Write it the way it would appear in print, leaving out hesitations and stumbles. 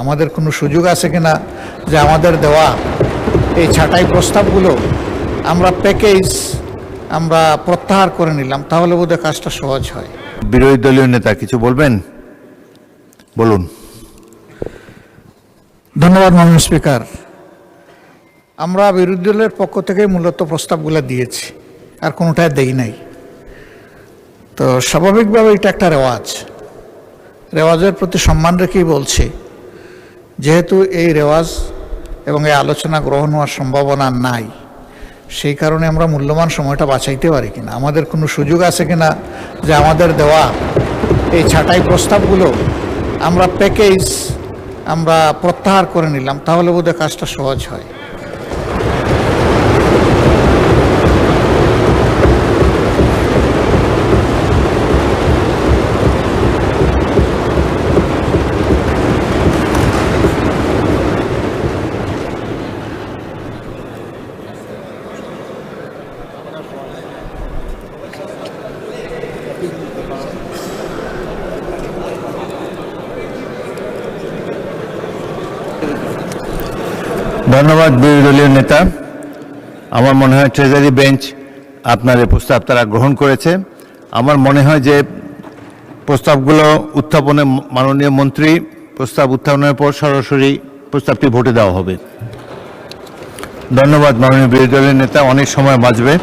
আমাদের কোনো সুযোগ আছে কিনা যে আমাদের দেওয়া এই ছাঁটাই প্রস্তাবগুলো আমরা প্যাকেজ আমরা প্রত্যাহার করে নিলাম, তাহলে বোধহয় কাজটা সহজ হয়। বিরোধী দলীয় নেতা কিছু বলবেন? বলুন। ধন্যবাদ মাননীয় স্পিকার। আমরা বিরোধী দলের পক্ষ থেকে মূলত প্রস্তাবগুলো দিয়েছি, আর কোনোটাই দেই নাই। তো স্বাভাবিকভাবে এটা একটা রেওয়াজের প্রতি সম্মান রেখেই বলছি, যেহেতু এই রেওয়াজ এবং এই আলোচনা গ্রহণ হওয়ার সম্ভাবনা নাই, সেই কারণে আমরা মূল্যবান সময়টা বাঁচাইতে পারি কিনা, আমাদের কোনো সুযোগ আছে কিনা যে আমাদের দেওয়া এই ছাঁটাই প্রস্তাবগুলো আমরা প্যাকেজ আমরা প্রত্যাহার করে নিলাম, তাহলে বোধহয় কাজটা সহজ হয়। ধন্যবাদ বিরোধী দলীয় নেতা। আমার মনে হয় ট্রেজারি বেঞ্চ আপনার এই প্রস্তাব তারা গ্রহণ করেছে। আমার মনে হয় যে প্রস্তাবগুলো উত্থাপনে মাননীয় মন্ত্রী প্রস্তাব উত্থাপনের পর সরাসরি প্রস্তাবটি ভোটে দেওয়া হবে। ধন্যবাদ মাননীয় বিরোধী দলীয় নেতা, অনেক সময় বাঁচবে।